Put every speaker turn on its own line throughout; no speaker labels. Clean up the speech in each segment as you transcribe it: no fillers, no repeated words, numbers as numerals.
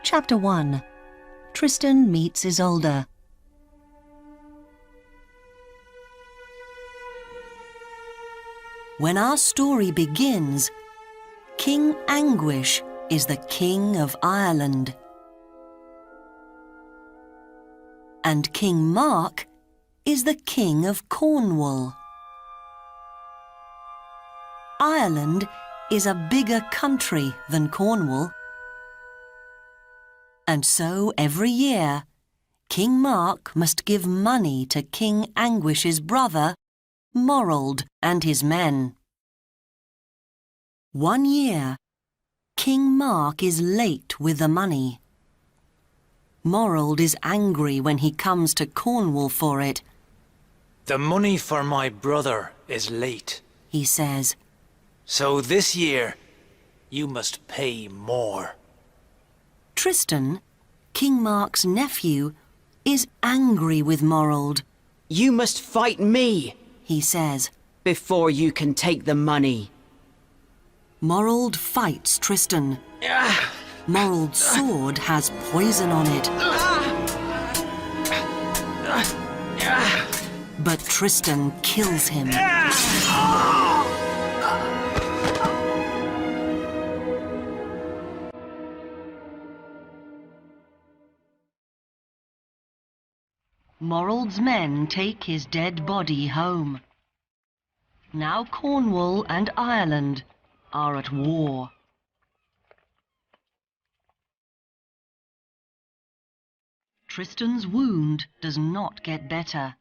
Chapter 1. Tristan meets Isolde. When our story begins, King Anguish is the King of Ireland. And King Mark is the King of Cornwall. Ireland is a bigger country than Cornwall. And so every year, King Mark must give money to King Anguish's brother, Morold, and his men. One year, King Mark is late with the money. Morold is angry when he comes to Cornwall for it.
"The money for my brother is late,"
he says.
"So this year, you must pay more."
Tristan, King Mark's nephew, is angry with Morold.
"You must fight me,"
he says,
"before you can take the money."
Morold fights Tristan. Morold's sword has poison on it. But Tristan kills him. Morold's men take his dead body home. Now Cornwall and Ireland are at war. Tristan's wound does not get better.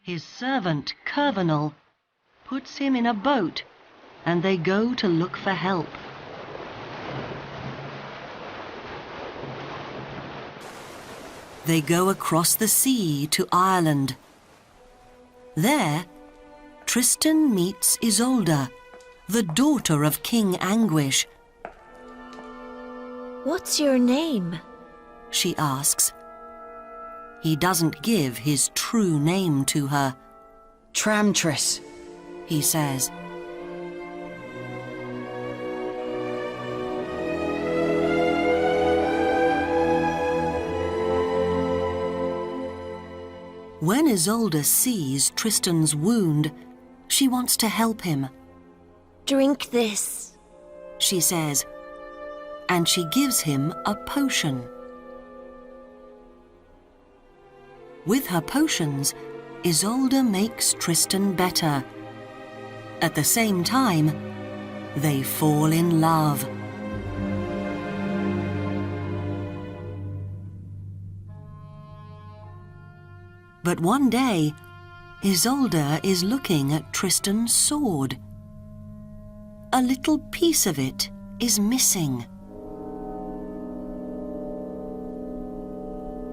His servant, Curvenal, puts him in a boat and they go to look for help. They go across the sea to Ireland. There, Tristan meets Isolde, the daughter of King Anguish.
"What's your name?"
she asks. He doesn't give his true name to her.
"Tramtris,"
he says. When Isolde sees Tristan's wound, she wants to help him.
"Drink this,"
she says, and she gives him a potion. With her potions, Isolde makes Tristan better. At the same time, they fall in love. But one day, Isolde is looking at Tristan's sword. A little piece of it is missing.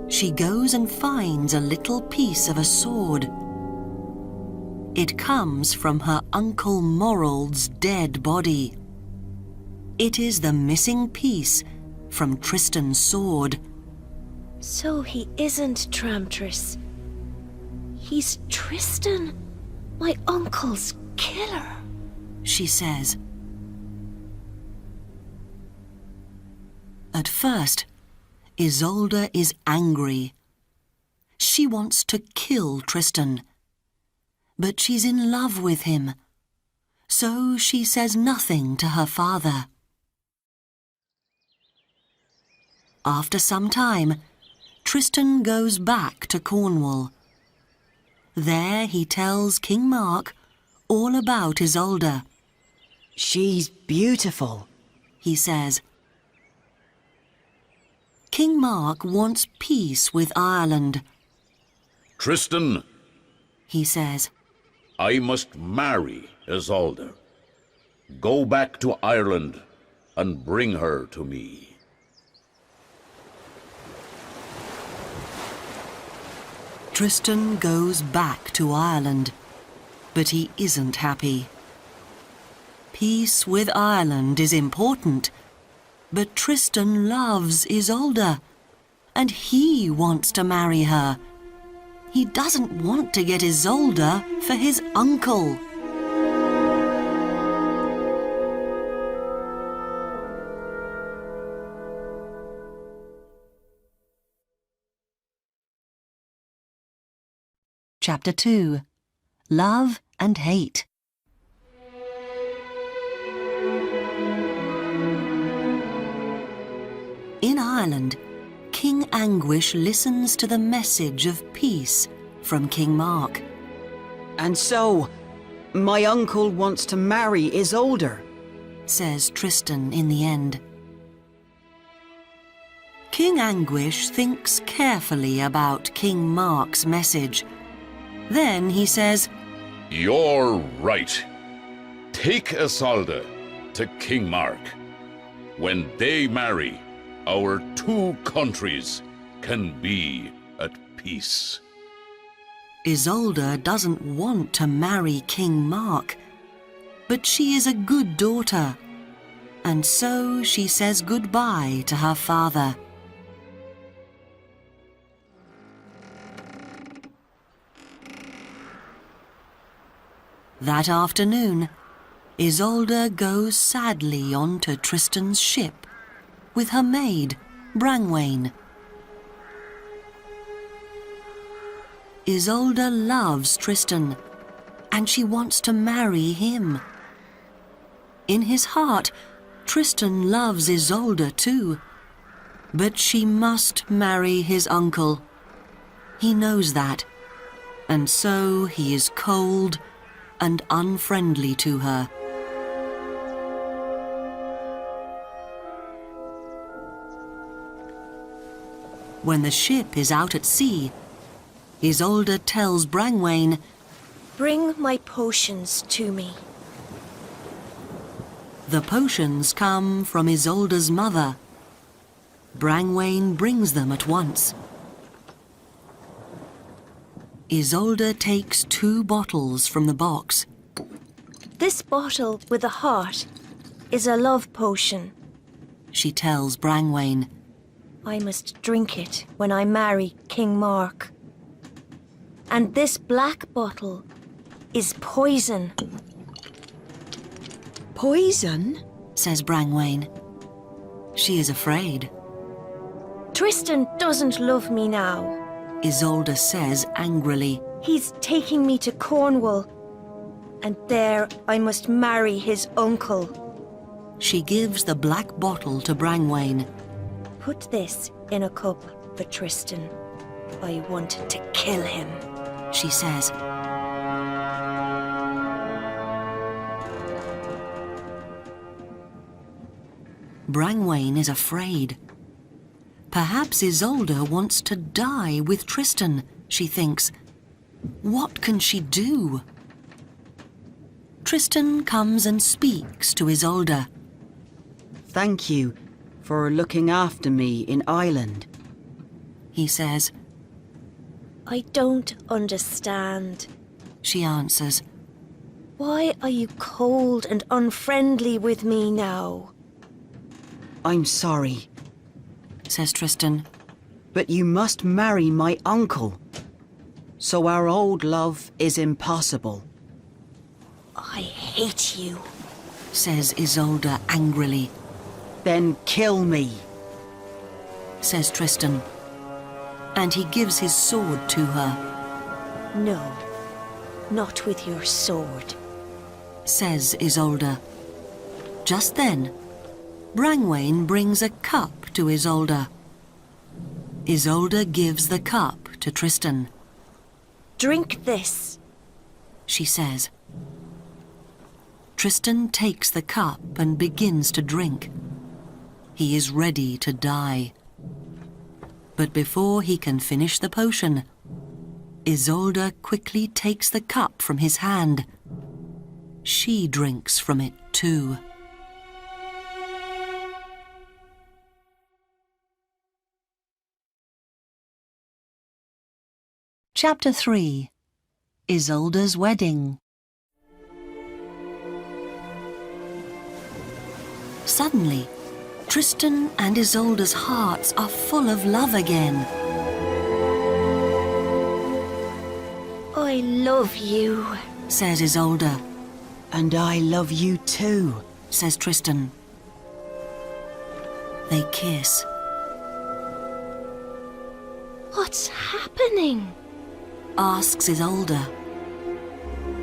She goes and finds a little piece of a sword. It comes from her uncle Morold's dead body. It is the missing piece from Tristan's sword.
"So he isn't Tramtris. He's Tristan, my uncle's killer,"
she says. At first, Isolde is angry. She wants to kill Tristan. But she's in love with him, so she says nothing to her father. After some time, Tristan goes back to Cornwall. There he tells King Mark all about Isolde.
"She's beautiful,"
he says. King Mark wants peace with Ireland.
"Tristan,"
he says,
"I must marry Isolde. Go back to Ireland and bring her to me."
Tristan goes back to Ireland, but he isn't happy. Peace with Ireland is important, but Tristan loves Isolde, and he wants to marry her. He doesn't want to get Isolde for his uncle. Chapter 2. Love and Hate. In Ireland, King Anguish listens to the message of peace from King Mark.
And so, my uncle wants to marry Isolde,
Says Tristan in the end. King Anguish thinks carefully about King Mark's message. Then he says,
You're right. Take Isolde to King Mark. When they marry, our two countries can be at peace.
Isolde doesn't want to marry King Mark, but she is a good daughter, and so she says goodbye to her father. That afternoon, Isolde goes sadly onto Tristan's ship with her maid, Brangwain. Isolde loves Tristan, and she wants to marry him. In his heart, Tristan loves Isolde too, but she must marry his uncle. He knows that, and so he is cold and unfriendly to her. When the ship is out at sea, Isolde tells Brangwain,
Bring my potions to me.
the potions come from Isolde's mother. Brangwain brings them at once. Isolde takes 2 bottles from the box.
This bottle with a heart is a love potion.
She tells Brangwain.
I must drink it when I marry King Mark. And this black bottle is poison.
Poison?
Says Brangwain. She is afraid.
Tristan doesn't love me now.
Isolde says angrily.
He's taking me to Cornwall, and there I must marry his uncle.
She gives the black bottle to Brangwain.
Put this in a cup for Tristan. I want to kill him.
She says. Brangwain is afraid. Perhaps Isolde wants to die with Tristan, she thinks. What can she do? Tristan comes and speaks to Isolde.
Thank you for looking after me in Ireland.
He says.
I don't understand.
She answers.
Why are you cold and unfriendly with me now?
I'm sorry,
Says Tristan.
but you must marry my uncle. So our old love is impossible.
I hate you.
Says Isolde angrily.
Then kill me.
Says Tristan. And he gives his sword to her.
No, not with your sword.
Says Isolde. Just then, Brangwain brings a cup to Isolde. Isolde gives the cup to Tristan.
Drink this.
She says. Tristan takes the cup and begins to drink. He is ready to die. But before he can finish the potion, Isolde quickly takes the cup from his hand. She drinks from it too. Chapter 3. Isolde's Wedding. Suddenly, Tristan and Isolde's hearts are full of love again.
I love you.
Says Isolde.
And I love you too.
Says Tristan. They kiss.
What's happening?
asks Isolde.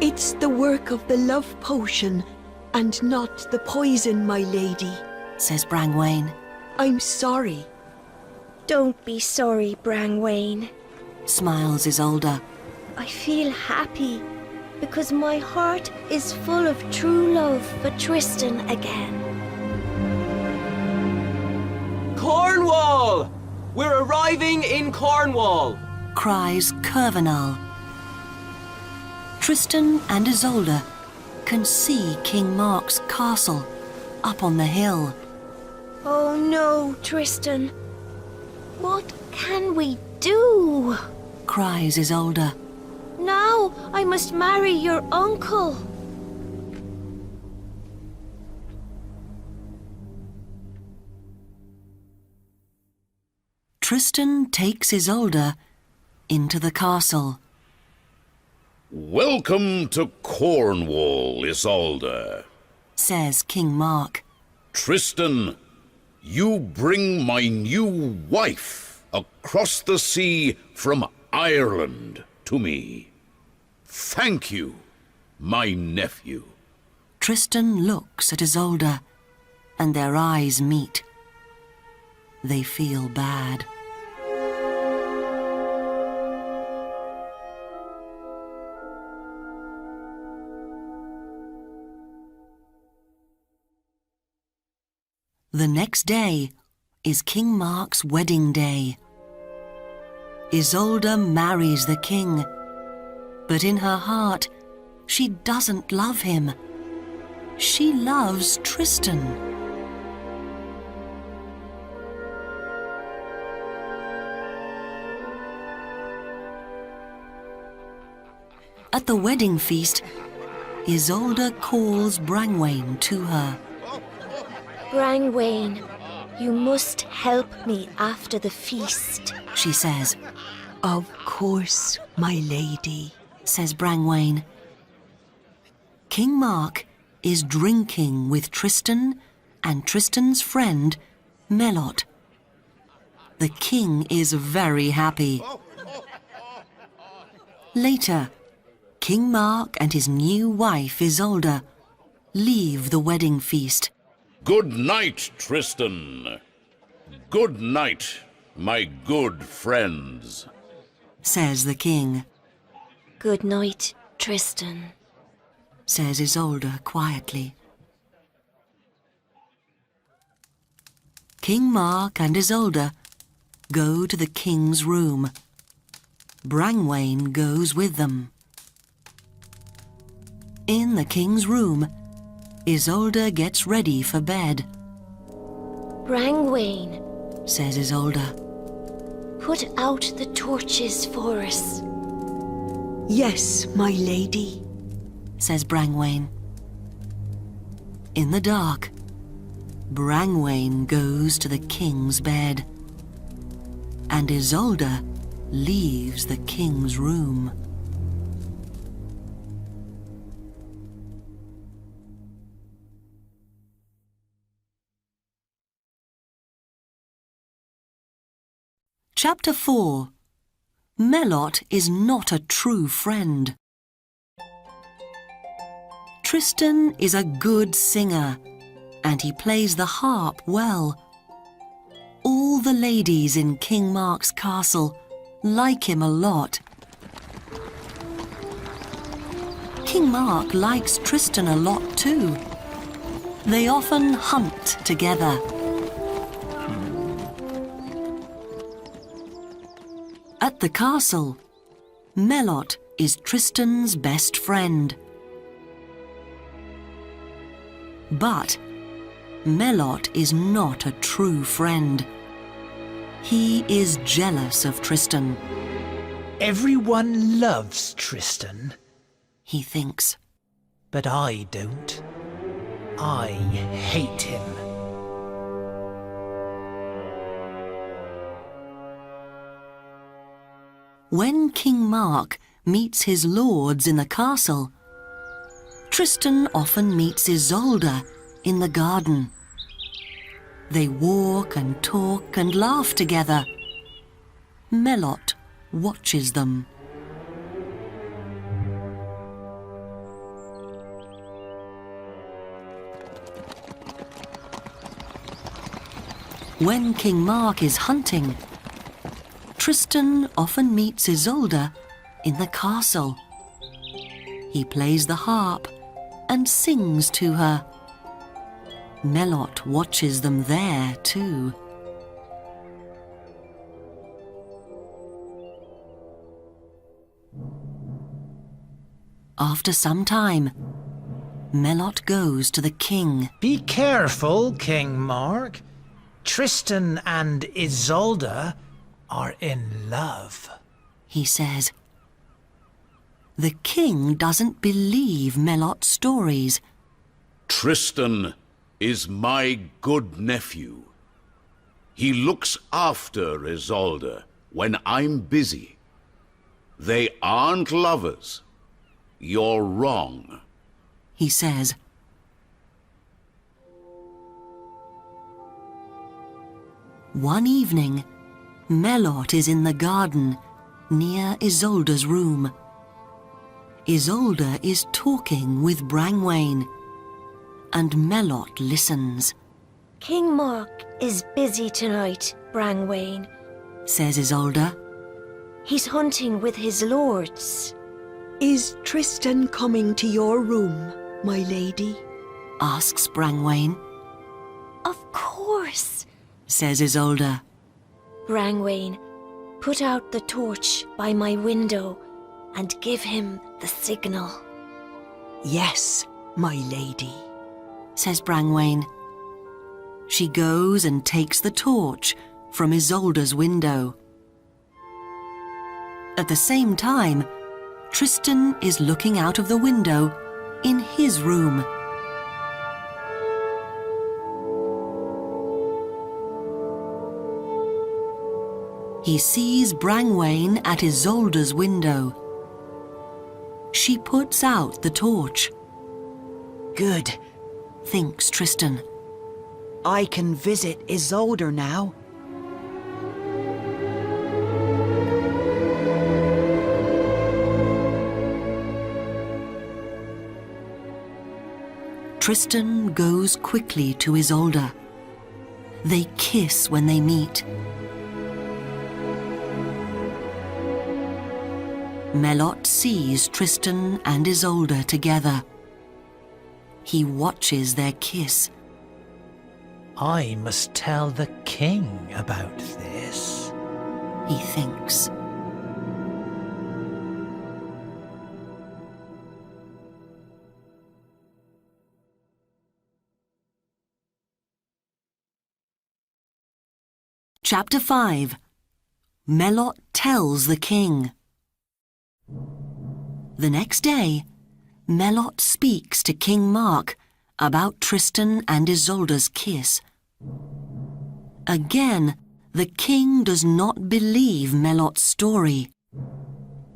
It's the work of the love potion, and not the poison, my lady.
Says Brangwain.
I'm sorry.
Don't be sorry, Brangwain.
Smiles Isolde.
I feel happy because my heart is full of true love for Tristan again.
Cornwall! We're arriving in Cornwall!
Cries Curvenal. Tristan and Isolde can see King Mark's castle up on the hill.
Oh no, Tristan. What can we do?
Cries Isolde.
Now I must marry your uncle.
Tristan takes Isolde into the castle.
Welcome to Cornwall, Isolde.
Says King Mark.
Tristan, you bring my new wife across the sea from Ireland to me. Thank you, my nephew.
Tristan looks at Isolde, and their eyes meet. They feel bad. The next day is King Mark's wedding day. Isolde marries the king, but in her heart, she doesn't love him. She loves Tristan. At the wedding feast, Isolde calls Brangwain to her.
Brangwain, you must help me after the feast.
She says.
Of course, my lady.
Says Brangwain. King Mark is drinking with Tristan and Tristan's friend, Melot. The king is very happy. Later, King Mark and his new wife, Isolde, leave the wedding feast.
Good night, Tristan. Good night, my good friends.
Says the king.
Good night, Tristan.
Says Isolde quietly. King Mark and Isolde go to the king's room. Brangwain goes with them. In the king's room, Isolde gets ready for bed.
Brangwain,
Says Isolde.
put out the torches for us.
Yes, my lady.
Says Brangwain. In the dark, Brangwain goes to the king's bed, and Isolde leaves the king's room. Chapter 4. Melot is not a true friend. Tristan is a good singer, and he plays the harp well. All the ladies in King Mark's castle like him a lot. King Mark likes Tristan a lot too. They often hunt together. At the castle, Melot is Tristan's best friend. But Melot is not a true friend. He is jealous of Tristan.
Everyone loves Tristan,
He thinks.
but I don't. I hate him.
When King Mark meets his lords in the castle, Tristan often meets Isolde in the garden. They walk and talk and laugh together. Melot watches them. When King Mark is hunting, Tristan often meets Isolde in the castle. He plays the harp and sings to her. Melot watches them there too. After some time, Melot goes to the king.
Be careful, King Mark. Tristan and Isolde are in love.
He says. The king doesn't believe Melot's stories.
Tristan is my good nephew. He looks after Isolde when I'm busy. They aren't lovers. You're wrong,
he says. One evening, Melot is in the garden near Isolde's room. Isolde is talking with Brangwain, and Melot listens.
King Mark is busy tonight, Brangwain,
says Isolde.
He's hunting with his lords.
Is Tristan coming to your room, my lady?
asks Brangwain.
Of course,
says Isolde.
Brangwain, put out the torch by my window and give him the signal.
Yes, my lady,
says Brangwain. She goes and takes the torch from Isolde's window. At the same time, Tristan is looking out of the window in his room. He sees Brangwain at Isolde's window. She puts out the torch.
Good.
Thinks Tristan.
I can visit Isolde now.
Tristan goes quickly to Isolde. They kiss when they meet. Melot sees Tristan and Isolde together. He watches their kiss.
I must tell the king about this,
he thinks. Chapter 5. Melot tells the king. The next day, Melot speaks to King Mark about Tristan and Isolde's kiss. Again, the king does not believe Melot's story.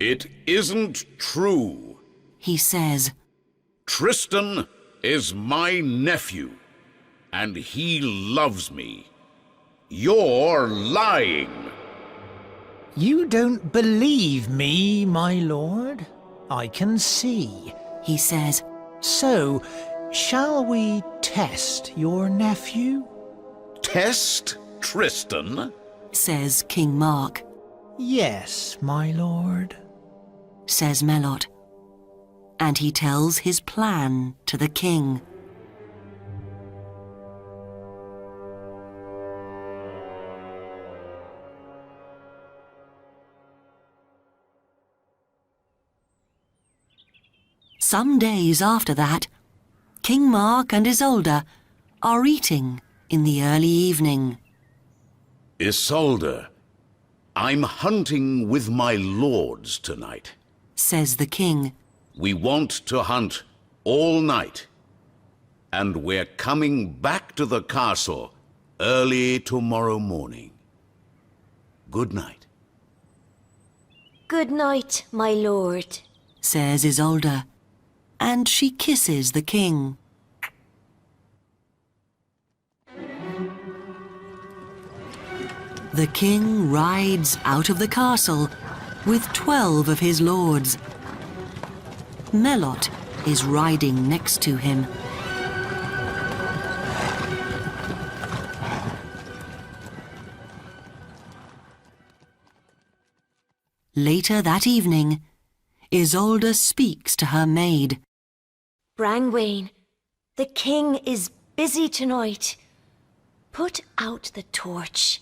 It isn't true,
he says.
Tristan is my nephew, and he loves me. You're lying.
You don't believe me, my lord? I can see,
he says.
So, shall we test your nephew?
Test Tristan?
Says King Mark.
Yes, my lord,
says Melot. And he tells his plan to the king. Some days after that, King Mark and Isolde are eating in the early evening.
Isolde, I'm hunting with my lords tonight,
says the king.
We want to hunt all night, and we're coming back to the castle early tomorrow morning. Good night.
Good night, my lord,
says Isolde, and she kisses the king. The king rides out of the castle with 12 of his lords. Melot is riding next to him. Later that evening, Isolde speaks to her maid.
Brangwain, the king is busy tonight. Put out the torch.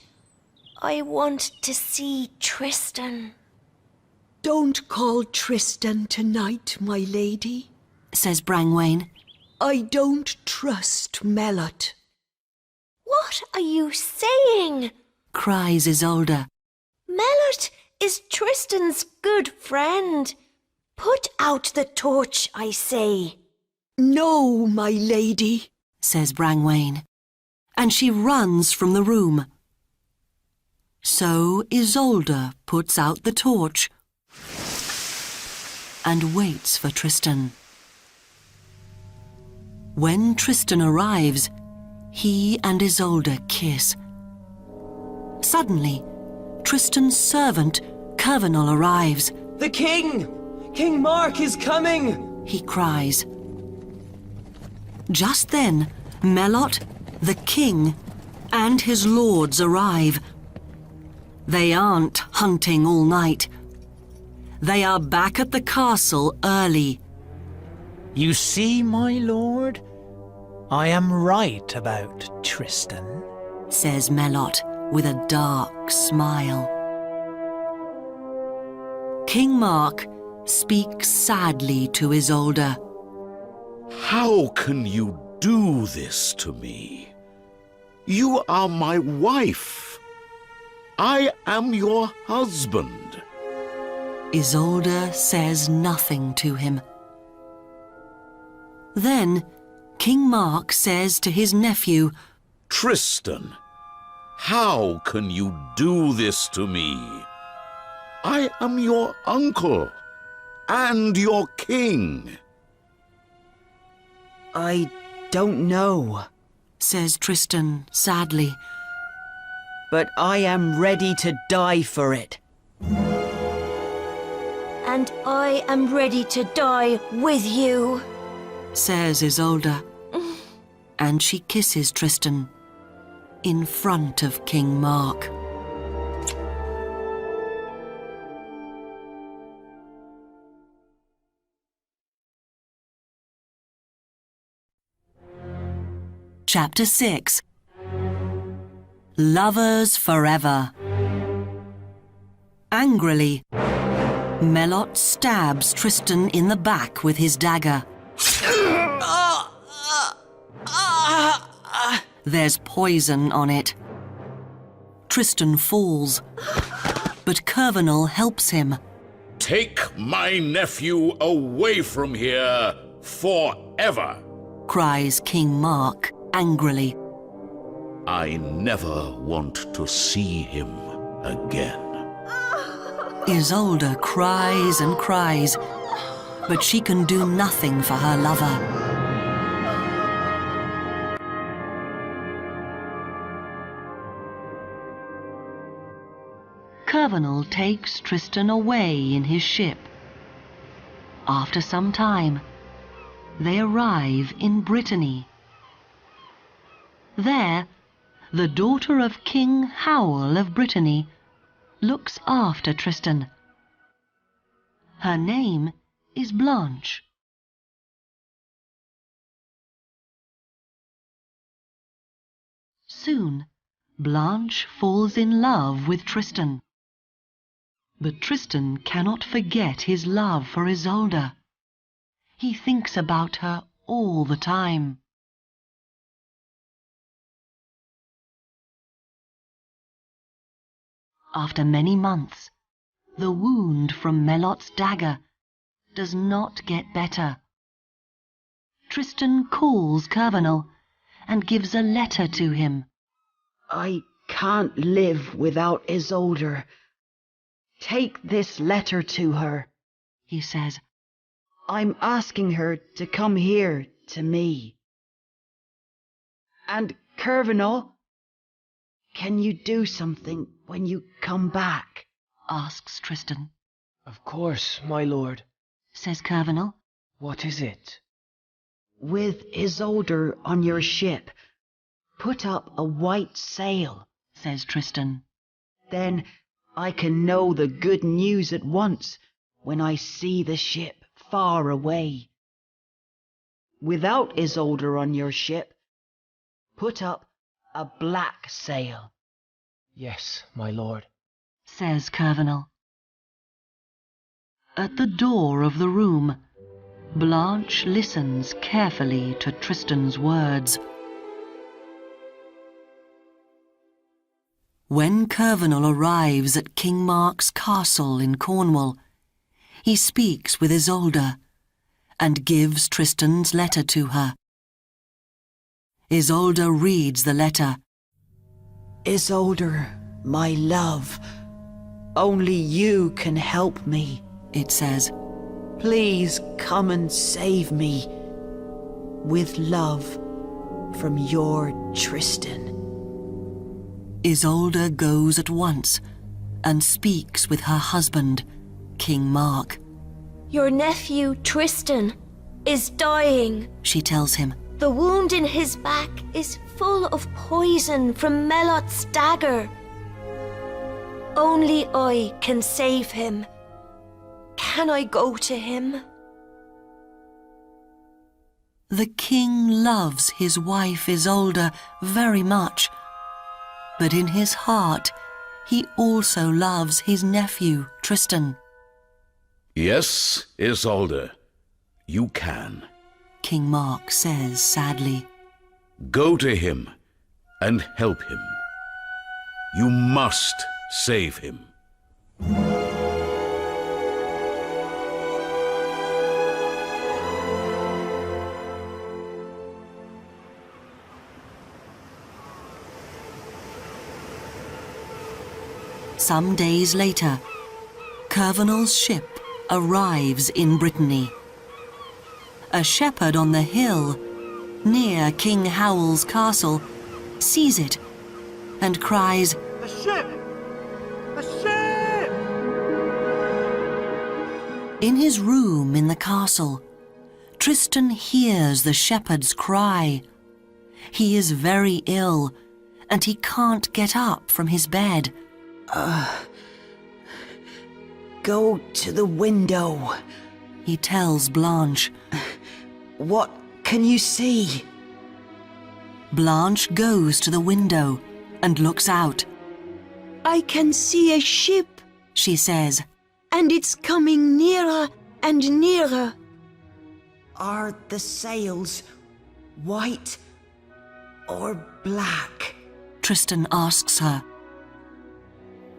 I want to see Tristan.
Don't call Tristan tonight, my lady.
Says Brangwain.
I don't trust Melot.
What are you saying?
Cries Isolde.
Melot is Tristan's good friend. Put out the torch, I say.
No, my lady.
Says Brangwain. And she runs from the room. So Isolde puts out the torch and waits for Tristan. When Tristan arrives, he and Isolde kiss. Suddenly, Tristan's servant, Kervenol, arrives.
The king! King Mark is coming!
He cries. Just then, Melot, the king, and his lords arrive. They aren't hunting all night. They are back at the castle early.
You see, my lord, I am right about Tristan.
Says Melot with a dark smile. King Mark speaks sadly to Isolde.
How can you do this to me? You are my wife. I am your husband.
Isolde says nothing to him. Then King Mark says to his nephew,
Tristan, how can you do this to me? I am your uncle and your king.
I don't know,
says Tristan sadly.
but I am ready to die for it.
And I am ready to die with you.
Says Isolde. And she kisses Tristan in front of King Mark. Chapter 6. Lovers Forever. Angrily, Melot stabs Tristan in the back with his dagger. There's poison on it. Tristan falls, but Kervenol helps him.
Take my nephew away from here forever,
Cries King Mark angrily.
I never want to see him again.
Isolde cries and cries, but she can do nothing for her lover. Kervenol takes Tristan away in his ship. After some time, they arrive in Brittany. There, the daughter of King Howell of Brittany looks after Tristan. Her name is Blanche. Soon, Blanche falls in love with Tristan. But Tristan cannot forget his love for Isolde. He thinks about her all the time. After many months, the wound from Melot's dagger does not get better. Tristan calls Kervenol and gives a letter to him.
I can't live without Isolde. Take this letter to her,
He says.
I'm asking her to come here to me. And Kervenol, can you do something when you come back?
Asks Tristan.
Of course, my lord.
Says Kervenol.
What is it?
With Isolde on your ship, put up a white sail.
Says Tristan.
Then I can know the good news at once when I see the ship far away. Without Isolde on your ship, put up a black sail,
Yes, my lord.
says Curvenal. At the door of the room, Blanche listens carefully to Tristan's words. When Curvenal arrives at King Mark's castle in Cornwall, he speaks with Isolde and gives Tristan's letter to her. Isolde reads the letter.
Isolde, my love, only you can help me,
It says.
Please come and save me. With love, from your Tristan.
Isolde goes at once and speaks with her husband, King Mark.
Your nephew, Tristan, is dying.
She tells him.
The wound in his back is full of poison from Melot's dagger. Only I can save him. Can I go to him?
The king loves his wife Isolde very much, but in his heart he also loves his nephew Tristan.
Yes, Isolde, you can.
King Mark says sadly.
Go to him and help him. You must save him.
Some days later, Curvenal's ship arrives in Brittany. A shepherd on the hill, near King Howell's castle, sees it and cries,
A ship! A ship!
In his room in the castle, Tristan hears the shepherd's cry. He is very ill, and he can't get up from his bed.
Go to the window.
He tells Blanche.
What can you see?
Blanche goes to the window and looks out.
I can see a ship,
She says.
and it's coming nearer and nearer.
Are the sails white or black?
Tristan asks her.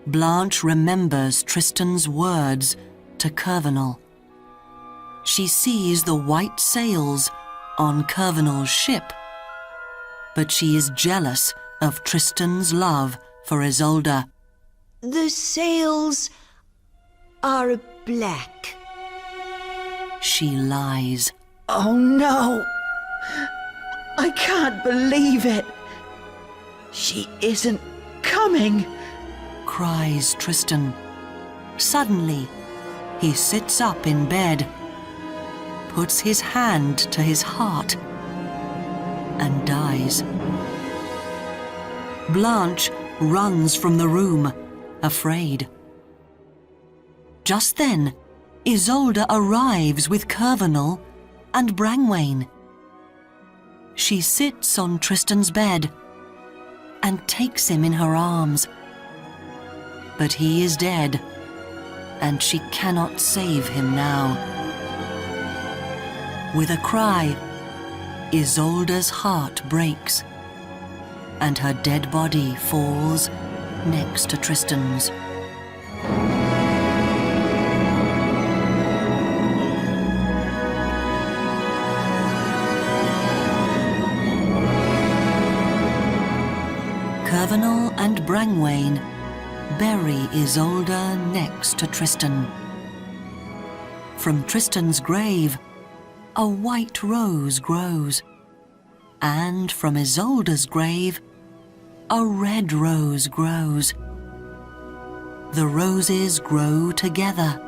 Blanche remembers Tristan's words to Curvenal. She sees the white sails on Curvenal's ship, but she is jealous of Tristan's love for Isolde.
The sails are black.
She lies.
Oh no! I can't believe it! She isn't coming!
Cries Tristan. Suddenly, he sits up in bed, puts his hand to his heart, and dies. Blanche runs from the room, afraid. Just then, Isolde arrives with Curvenal and Brangwain. She sits on Tristan's bed and takes him in her arms. But he is dead, and she cannot save him now. With a cry, Isolde's heart breaks, and her dead body falls next to Tristan's. Curvenal and Brangwain bury Isolde next to Tristan. From Tristan's grave, a white rose grows, and from Isolde's grave, a red rose grows. The roses grow together.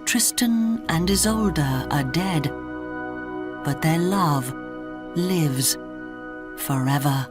Tristan and Isolde are dead, but their love lives forever.